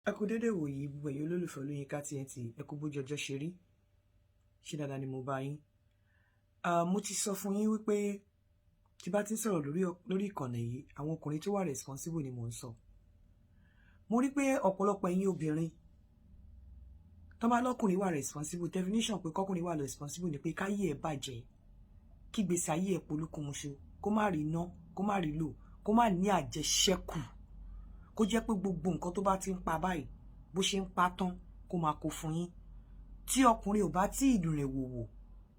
Ẹ kú dédé wòyí gbogbo ẹ̀yin olólùfẹ́ Olóyinka TNT, ẹ kú bójú ọjọ́ ṣe rí, ṣé dáadáa ni mo bá yín. Mo ti sọ fún yín wípé tí bá ti ń sọ̀rọ̀ lórí ìkànnì yìí àwọn ọkùnrin tó wà responsible ni mò ń sọ. Mo rí pé ọ̀pọ̀lọpọ̀ ẹ̀yin obìnrin tó bá lọ́kùnrin wà responsible, definition pé kọ́kùnrin wà responsible ni pé káyé ẹ̀ bàjẹ́, kí gbèsè ayé ẹ̀ polúkúmuṣu, kó má rí ná, kó má rí lò, kó má ní àjẹṣẹ́kù, kó jẹ́ pé gbogbo nǹkan tó bá ti ń pa báyìí bó ṣe ń pa tán kó máa kó fún yín. Tí ọkùnrin ò bá tí ìdùn rẹ̀ wòwò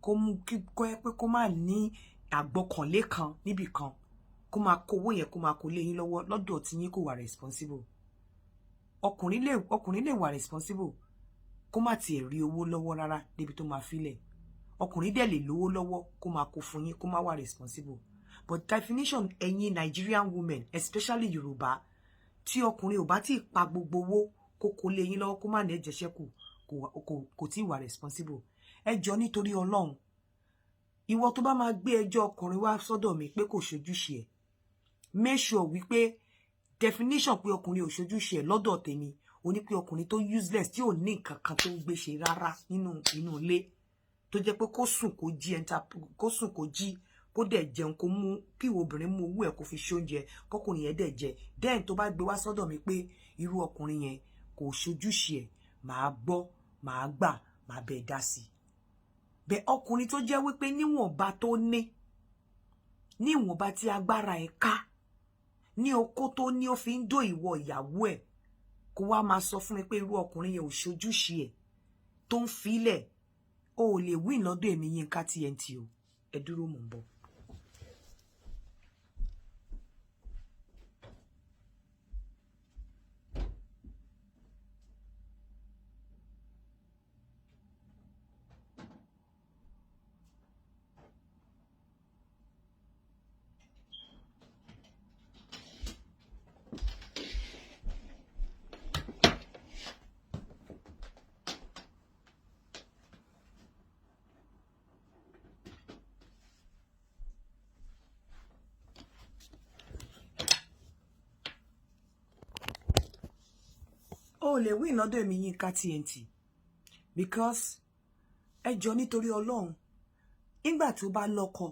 kó mú kó yẹ pé kó má ní àgbọ́kànlé kan níbì kan, kó máa kó owó yẹn kó máa kó lé yín lọ́wọ́, lọ́dọ̀ tí yín kò wà responsible. Ọkùnrin lè wà responsible kó má tiẹ̀ rí owó lọ́wọ́ rárá débi tó máa filẹ̀. Ọkùnrin dẹ̀ lè lówó lọ́wọ́ kó máa kó fún yín kó má wà responsible. But definition ẹ̀yin Nigerian women, especially Yorùbá, tí ọkùnrin ò bá tí pa gbogbo owó kó kó lé yín lọ́wọ́ kó má ní ẹ̀jẹ̀ṣẹ́kù kò tí wà responsible. Ẹ jọ̀ọ́ nítorí Ọlọ́run, ìwọ tó bá máa gbé ẹjọ́ ọkùnrin wá sọ́dọ̀ mi pé kò ṣojúṣe ẹ̀, make sure wípé definition pé ọkùnrin ò ṣojúṣe ẹ̀ lọ́dọ̀ tèmi ó ní pé ọkùnrin tó useless tí ò ní nǹkan kan tó ń gbé ṣe rárá nínú ilé, tó jẹ́ pé kó sùn kó jí kó dẹ̀ jẹun, kó mú kí obìnrin mú owó ẹ̀ kó fi ṣoúnjẹ kọkùnrin yẹn dẹ̀ jẹ. Then tó bá gbé wá sọ́dọ̀ mi pé irú ọkùnrin yẹn kò ṣojúṣe ẹ̀, màá gbọ́, màá gbà, màá bẹ̀ dá sí i. Bẹ̀ ọkùnrin tó jẹ́ wípé níwọ̀nba tó ní, níwọ̀nba tí agbára ẹ̀ ká, ní okó tó ní ó fi ń dó ìwọ ìyàwó ẹ̀, kó wá máa sọ fún mi pé irú ọkùnrin yẹn ò ṣojúṣe ẹ̀ tó ń filẹ̀, o ò lè win lọ́dọ̀ èmi Yínká TNT o. Ẹ dúró, mò ń bọ̀. O lè win lọ́dọ̀ èmi Yínká TNT because ẹ jọ̀ọ́ nítorí Ọlọ́run, nígbà tó bá lọ́kọ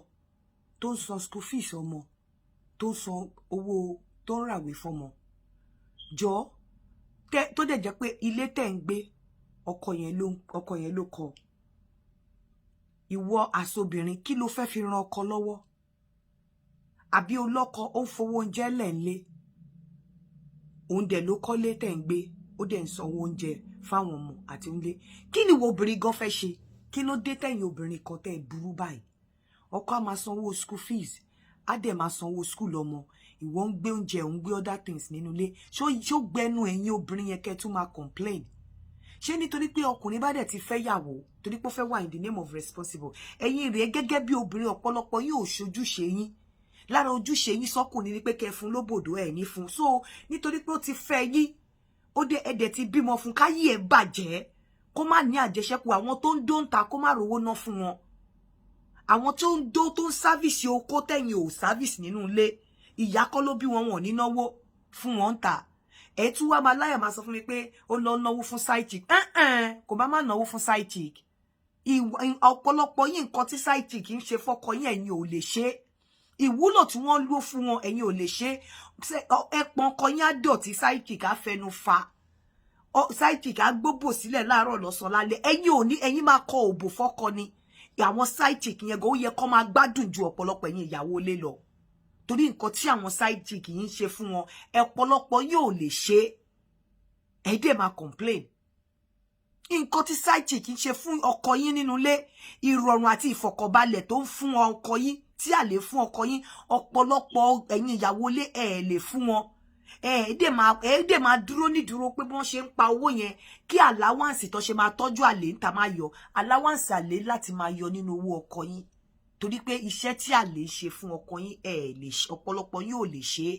tó ń san school fees ọmọ, tó ń san owó tó ń ràwé fọmọ, jọ̀ọ́ tó dẹ̀ jẹ́ pé ilé tẹ̀ ń gbé ọkọ yẹn ló kọ́, ìwọ àsobìnrin kí ló fẹ́ fi ran ọkọ lọ́wọ́? Àbí olọ́kọ ó ń fowó oúnjẹ lẹ̀ ń lé, òun dẹ̀ ló kọ́lé tẹ̀ ń gbé, ó dẹ̀ ń sanwó oúnjẹ fáwọn ọmọ àti oúnjẹ. Kí ni wo obìnrin gan fẹ́ ṣe? Kí ló dé tẹ̀yin obìnrin kan tẹ́ burú báyìí? Ọkọ á máa sanwó school fees, á dẹ̀ máa sanwó school ọmọ, ìwọ ń gbé oúnjẹ, òun gbé other things nínú ilé. Ṣó gbẹnu ẹ̀yin obìnrin yẹn kẹ́ tún máa complain? Ṣé nítorí pé ọkùnrin bá dẹ̀ ti fẹ́ yàwó torí pé ó fẹ́ wà in the name of responsible, ẹ̀yin rèé gẹ́gẹ́ bí obìnrin ọ̀pọ̀lọpọ̀ yín ò ṣojúṣe yín. Lára ojúṣe yín sọ́kùnrin ni pé kẹ́ fún lóbòdó ẹ̀ ní fún. So nítorí pé ó ti fẹ́ yín, ó dé ẹ̀dẹ̀ ti bímọ fún, káyé ẹ̀ bàjẹ́, kó má ní àjẹṣẹ́kù. Àwọn tó ń dó ń ta kó má rówó ná fún wọn. Àwọn tó ń dó tó ń sáfìsì okó tẹ̀yìn ò sáfìsì nínú ilé, ìyá kọ́ ló bí wọn, wọn ní náwó fún wọn ń ta. Ẹ tún wá máa láyà máa sọ fún mi pé ó lọ náwó fún side chick. Kò bá má náwó fún side chick. Ọ̀pọ̀lọpọ̀ yín nǹkan tí side chick ń ṣe fọ́kọ yín ẹ̀yin ò lè ṣe. Ìwúlò tí wọ́n lò fún wọn ẹ̀yin ò lè ṣe. Ẹpọn ọkọ yín á dọ̀tí, side chick á fẹnu fa, side chick á gbóbò sílẹ̀ láàárọ̀ lọ́sàn lálẹ́. Ẹ̀yin máa kọ òbò fọ́kọ ni. Àwọn side chick yẹn gan ó yẹ kó máa gbádùn ju ọ̀pọ̀lọpọ̀ ẹ̀yin ìyàwó ilé lọ, torí nǹkan tí àwọn side chick yìí ń ṣe fún wọn ọ̀pọ̀lọpọ̀ yóò lè ṣe. Ẹ dẹ̀ máa complain. Nǹkan tí side chick ń ṣe fún ọkọ yín nínú ilé, ìrọ̀rùn àti ìfọ̀kànbalẹ̀ tó ń fún ọkọ yín, tí a lè fún ọkọ yín, ọ̀pọ̀lọpọ̀ ẹ̀yin ìyàwó ilé ẹ lè fún wọn. Ẹ dẹ̀ máa dúró nídúró pé wọ́n ṣe ń pa owó yẹn kí allowance tó ṣe máa tọ́jú àlè ń ta máa yọ, allowance àlè láti máa yọ nínú owó ọkọ yín, torí pé iṣẹ́ tí àlè ṣe fún ọkọ yín lè ṣe, ọ̀pọ̀lọpọ̀ yín ò lè ṣe.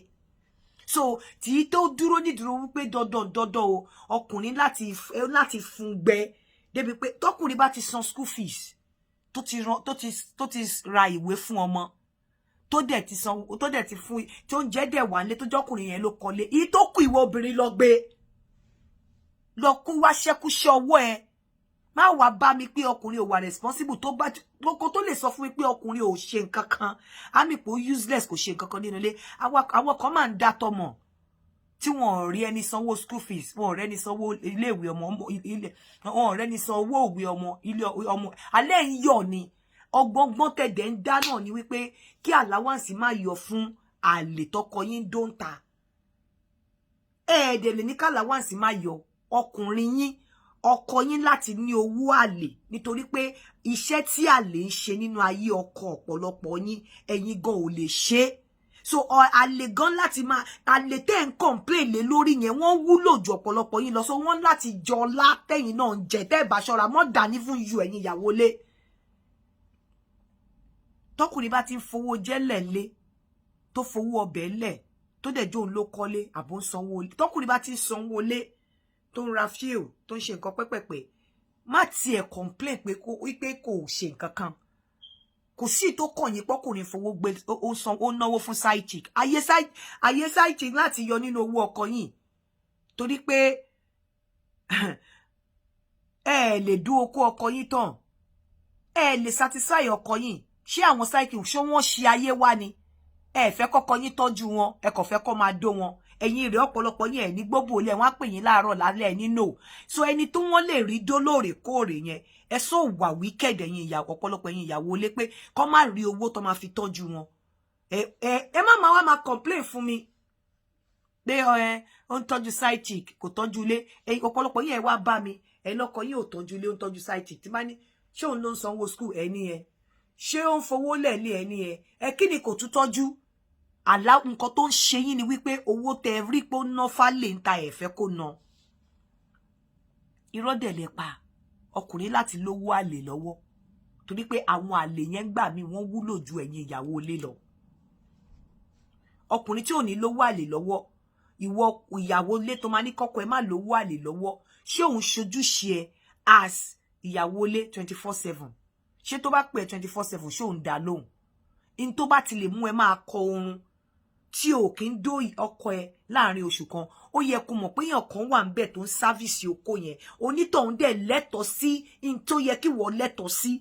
So tí tó dúró nídúró wípé dandan o ọkùnrin láti fún gbẹ débi pé tọkùnrin bá ti san school fees, tó ti ra ìwé fún ọmọ, tó dẹ̀ ti san, tó dẹ̀ ti fún, tí ó ń jẹ́ dẹ̀ wà nílé, tó jọ́kùnrin yẹn ló kọ́lé, èyí tó kù ìwọ obìnrin lọ gbé. lọ kún wá ṣẹ́kúṣẹ́ ọwọ́ ẹ má wá bá mi pé ọkùnrin ò wà responsible tó bá lóko tó lè sọ fún mi pé ọkùnrin ò ṣe nǹkan kan àmì pé useless kò ṣe nǹkan kan nínú ilé àwọn kan máa ń dá tọmọ tí wọn ò rí ẹni sanwó school fees wọn ò rẹ́ni sanwó ilé ìwé ọmọ ilé wọn ò rẹ́ni sanwó ìwé ọmọ ilé ọmọ alẹ́ ń yọ̀ ni ọgbọ́ngbọ́n tẹ̀dẹ̀ ń dá náà ni wípé kí allowance má yọ fún àlè tọkọ yín dóńtà ẹ̀ẹ́dẹ̀ lè ní ká allowance má yọ ọkùnrin yín ọkọ yín láti ní owó àlè nítorí pé iṣẹ́ tí àlè ń ṣe nínú ayé ọkọ ọ̀pọ̀lọpọ̀ yín ẹ̀yin gan ò lè ṣe so àlè gan láti máa àlè tẹ́ ń complain lé lórí yẹn wọ́n wúlò ju ọ̀pọ̀lọpọ̀ yín lọ so wọ́n láti jọ látẹ̀yìn náà ń jẹ tẹ́ bá ṣọ́ra mọ́ dání fún ju ẹ̀yin ìyàwó lé tọkùnrin bá ti ń fowó jẹ́lẹ̀ lé tó fowó ọbẹ̀ lẹ̀ tó dẹ̀ jó ń ló kọ́lé àbò ń sanwó tọkùnrin bá ti ń sanwó lé tó ń ra fíò tó ń ṣe nǹkan pẹ́pẹ́pẹ́ má tiẹ̀ complain pé kò ṣe nǹkan kan kò sí tó kàn yín pọ́kùnrin fowó gbé ó náwó fún side chick ayé side chick láti yọ nínú owó ọkọ yín torí pé ẹ lè dú okó ọkọ yín tán ẹ lè satisfy ọkọ yín ṣé àwọn side chick ṣé wọ́n ṣe ayé wá ni ẹ fẹ́ kọ́kọ́ yín tọ́jú wọn ẹ kò fẹ́ kó máa dó wọn ẹ̀yin rẹ̀ ọ̀pọ̀lọpọ̀ yín ẹ ní gbogbo le wọ́n á pè yín láàárọ̀ lálẹ́ ní no so ẹni tó wọ́n lè rí dó lóòrèkóòrè yẹn ẹ so wà wicked ẹ̀yin ìyàwó ọ̀pọ̀lọpọ̀ ẹ̀yin ìyàwó lé pé kó má rí owó tó máa fi tọ́jú wọn ẹ má máa wá máa complain fún mi pé ó ń tọ́jú side chick kò tọ́jú ilé ọ̀pọ̀lọpọ̀ yín ẹ wá bá mi ẹ lọ́kọ yín ò tọ́jú ilé ó ń tọ́jú side chick tí bá ní ṣé òun ló ń sanwó school ẹni ẹ ṣé ó ń fowó lẹ̀ lé ẹni ẹ kí ni kò tún tọ́jú àlá nǹkan tó ń ṣe yín ni wípé owó tẹ rí pé ó ná fálè ń ta ẹ̀fẹ́ kó ná irọ́ dẹ̀ lè pa ọkùnrin láti lówó àlè lọ́wọ́ torí pé àwọn àlè yẹn gbà mí wọ́n wúlò ju ẹ̀yin ìyàwó ilé lọ ọkùnrin tí ò ní lówó àlè lọ́wọ́ ìwọ ìyàwó ilé tó máa ní kọ́kọ́ ẹ má lówó àlè lọ́wọ́ ṣé òun ṣojúṣe ẹ as ìyàwó ilé 24/7 ṣé tó bá pè 24/7 ṣé òun dá lóhùn in tó bá ti lè mú ẹ máa kọ oorun tí o kì í dó ọkọ ẹ láàrin oṣù kan ó yẹ kó mọ̀ pé èèyàn kan wà ńbẹ̀ tó ń sáfíìsì oko yẹn onítọ̀hún dẹ̀ lẹ́tọ̀ọ́ sí in tó yẹ kí wọ́n lẹ́tọ̀ọ́ sí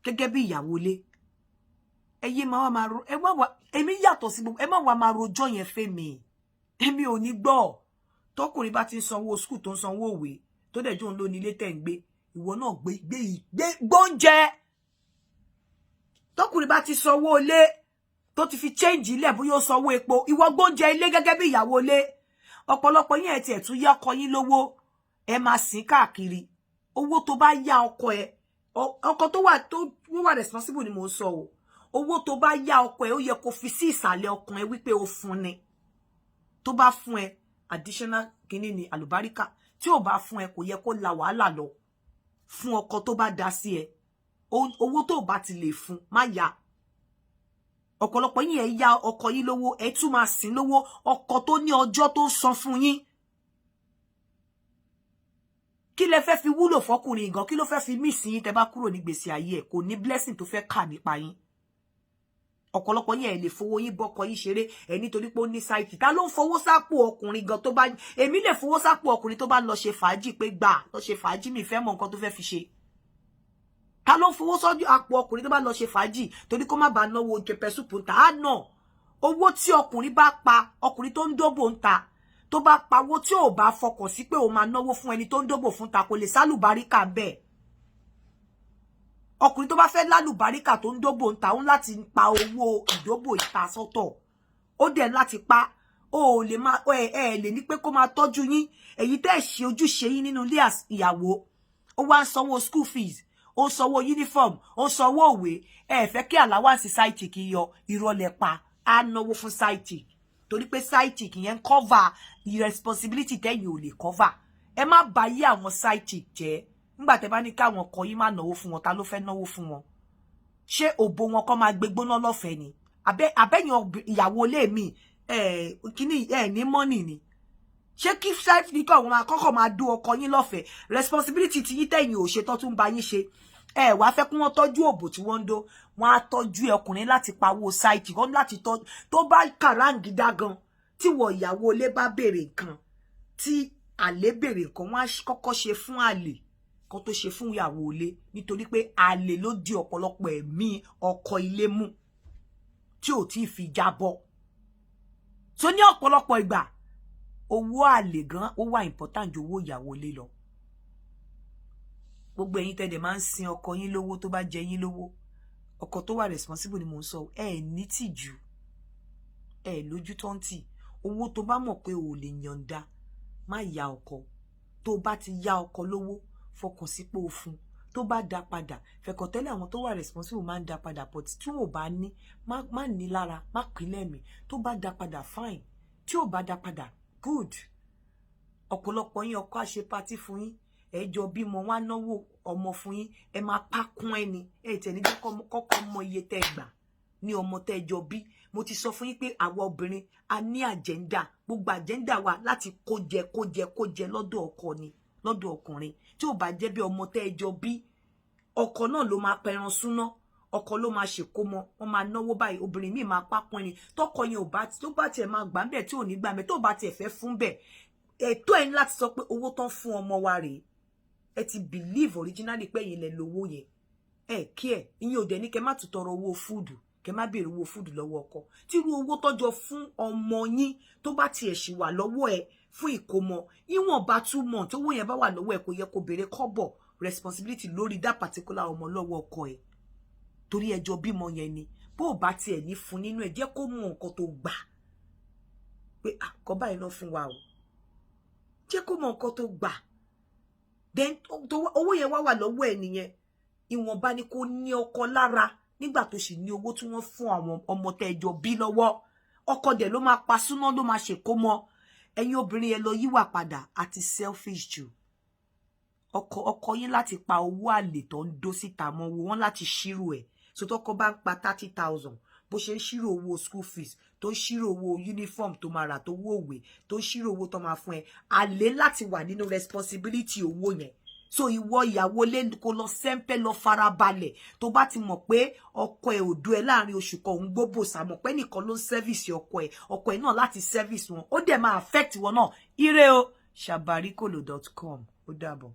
gẹ́gẹ́ bí ìyàwó ilé ẹ yé máa ro ẹ má wá èmi yàtọ̀ sí gbogbo ẹ má wá máa rojọ́ yẹn fẹ́ mi èmi ò ní gbọ́ tọkùnrin bá ti ń sanwó skul tó ń sanwó òwe tó dẹ̀ jóun ló ní ilé tẹ̀ ń gbé ìwọ náà gbé gbóúnjẹ tọkùnrin bá ti sanwó ilé tó ti fi change ilé bóyá ó sanwó epo ìwọ gbóúnjẹ ilé gẹ́gẹ́ bí ìyàwó ilé ọ̀pọ̀lọpọ̀ yín ẹ̀ tiẹ̀ tún yá ọkọ yín lówó ẹ máa sìn káàkiri owó tó bá yá ọkọ ẹ ọkọ tó wà responsible ni mò ń sọ o owó tó bá yá ọkọ ẹ ó yẹ kó fi sí ìsàlẹ̀ ọkàn ẹ wípé ó fún ni tó bá fún ẹ additional kíní ni àlùbáríkà tí ò bá fún ẹ kò yẹ kó la wàhálà lọ fún ọkọ tó bá dá sí ẹ owó tó bá ti lè fún má yá ọ̀pọ̀lọpọ̀ yín ẹ yá ọkọ yín lówó ẹ tún máa sìn lówó ọkọ tó ní ọjọ́ tó san fún yín kí lẹ fẹ́ fi wúlò fọkùnrin gan kí ló fẹ́ fi mí sí yín tẹ́ bá kúrò ní gbèsè ayé ẹ kò ní blessing tó fẹ́ kà nípa yín ọ̀pọ̀lọpọ̀ yín ẹ lè fowó yín bọ́kọ yín ṣeré ẹ nítorí pé ó ní sáìtì ta ló ń fowó sápò ọkùnrin gan tó bá èmi lè fowó sápò ọkùnrin tó bá lọ ṣe fàájì pé gbà lọ ṣe fàájì mi fẹ́ mọ nǹkan tó fẹ́ fi ṣe ta ló ń fowó sọ́jú àpò ọkùnrin tó bá lọ ṣe fàájì torí kó má bàa náwó pẹpẹ súpù ń ta á nà owó tí ọkùnrin bá pa ọkùnrin tó ń dóbò ń ta tó bá pawó tí ò bá fọkàn sí pé ó máa náwó fún ẹni tó ń dóbò fún ta kò lè sálùbáríkà bẹ́ẹ̀ ọkùnrin tó bá fẹ́ lálùbáríkà tó ń dóbò ń ta òun láti pa owó ìdóbò ìta sọ́tọ̀ ó dẹ̀ láti pa ó lè máa ẹ lè ní pé kó máa tọ́jú yín èyí tẹ́ ṣe ojúṣe yín nínú ilé ìyàwó ó wá ń sanwó school fees ó ń sanwó uniform ó ń sanwó òwe ẹ fẹ́ kí allowance side chick yọ ìrọ̀lẹ́ pa á náwó fún side chick torí pé side chick yẹn cover irresponsibility tẹ́yin ò lè cover ẹ má bà yí àwọn side chick jẹ́ nígbà tẹ́ bá ní káwọn ọkọ yín má náwó fún wọn ta ló fẹ́ náwó fún wọn ṣé òbò wọn kọ́ máa gbé gbóná lọ́fẹ̀ẹ́ ni àbẹ́yàn ìyàwó ilé mi kíní ní money ni ṣé kí side chick àwọn akọ́kọ́ máa dún ọkọ yín lọ́fẹ̀ẹ́ responsibility ti yín tẹ́yin ò ṣe tó tún bá yín ṣe wá fẹ́ kí wọ́n tọ́jú òbò tí wọ́n ń dó wọ́n á tọ́jú ọkùnrin láti pawó side chick wọ́n láti tọ́jú tó bá kàráǹgídá gan tí wọ ìyàwó ilé bá béèrè nǹkan tí àlè béèrè nǹkan wọ́n á kọ́kọ́ ṣe fún àlè kan tó ṣe fún ìyàwó ilé nítorí pé àlè ló di ọ̀pọ̀lọpọ̀ ẹ̀mí ọkọ ilé mú tí ò tí fi jábọ́. So ní ọ̀pọ̀lọpọ̀ ìgbà owó àlè gan ó wà important ju owó ìyàwó ilé lọ. Gbogbo ẹ̀yin tẹ́dẹ̀ máa ń sin ọkọ yín lówó tó bá jẹ yín lówó, ọkọ tó wà responsible ni mò ń sọ, ẹ ní tìjú, ẹ lójú tó ń tì. Owó tó bá mọ̀ pé o lè yọ̀ǹda má ya ọkọ. Tó bá ti ya ọkọ lówó fọkàn sí pé o fún, tó bá dá padà fẹ̀kọ̀ tẹ́lẹ̀ àwọn tó wà responsible máa ń dá padà, but tí ò bá ní má ní lára, má pínlẹ̀ mi. Tó bá dá padà fine, tí ò bá dá padà good. Ọ̀pọ̀lọpọ̀ yín ọkọ á ṣe party fún yín, ẹ jọ bímọ wá náwó ọmọ fún yín, ẹ máa pákún ẹni, ẹ tẹ̀ ní kọ́kọ́ mọ iye tẹ́ gbà ní ọmọ tẹ́ jọ bí. Mo ti sọ fún yín pé àwa obìnrin a ní agenda, gbogbo agenda wa láti kó jẹ lọ́dọ̀ ọkọ ni, lọ́dọ̀ ọkùnrin. Tí ò bá jẹ́ bí ọmọ tẹ́ jọ bí, ọkọ náà ló máa pẹran súná, ọkọ ló máa ṣèkómọ, wọ́n máa náwó báyìí, obìnrin míì máa pápọn ni. Tọkọ yẹn ò bá tó bá tiẹ̀ máa gbà ń bẹ̀ tí ò ní gbà mẹ́, tó bá tiẹ̀ fẹ́ fún bẹ̀, ètò ẹ̀ ní láti sọ pé owó tán fún ọmọ wa rèé. Ẹ ti believe originally pé ẹ̀yin lẹ lówó yẹn, ẹ kí ẹ ìyẹn ò dẹ̀ ní kẹ́ má tún tọrọ owó fúdù, kẹ́ má béèrè owó fúdù lọ́wọ́ ọkọ. Tí irú owó tọ́jọ fún ọmọ yín tó bá tiẹ̀ ṣì wà lọ́wọ́ ẹ fún ìkómọ, ìwọ̀n bá 2 months owó yẹn bá wà lọ́wọ́ ẹ, kò yẹ kó béèrè kọ́bọ̀ responsibility lórí that particular ọmọ lọ́wọ́ ọkọ ẹ, torí ẹjọ́ bímọ yẹn ni. Bó o bá tiẹ̀ ní fún nínú ẹ, jẹ́ kó mọ nǹkan tó gbà pé àkọ́ báyìí lọ fún wa o, jẹ́ kó mọ nǹkan tó gbà. Then owó yẹn wá wà lọ́wọ́ ẹ nìyẹn, ìwọ̀nba ni kò ní ọkọ lára nígbà tó sì ní owó tí wọ́n fún àwọn ọmọ tẹ́jọ bí lọ́wọ́. Ọkọ dẹ̀ ló máa pa súná, ló máa ṣèkómọ. Ẹ̀yin obìnrin yẹn lọ yíwà padà àti selfish jù. Ọkọ yín láti pa owó àlè tó ń dó síta mọ́ owó wọn láti ṣírò ẹ̀. So tọkọ bá ń pa 30,000 bó ṣe ń ṣírò owó school fees, tó ń ṣírò owó uniform tó máa rà, tó wó òwe, tó ń ṣírò owó tó máa fún ẹ, àlè láti wà nínú responsibility owó yẹn. So ìwọ ìyàwó lé kó lọ sẹ́ńpẹ́ lọ farabalẹ̀. Tó bá ti mọ̀ pé ọkọ ẹ̀ ò dó ẹ láàrin oṣù kan, òun gbóbò sàmọ̀ pé nìkan ló ń service ọkọ ẹ̀ náà láti service wọn, ó dẹ̀ máa affect wọn náà. Ire o, shabarikolo.com. Ó dàbọ̀.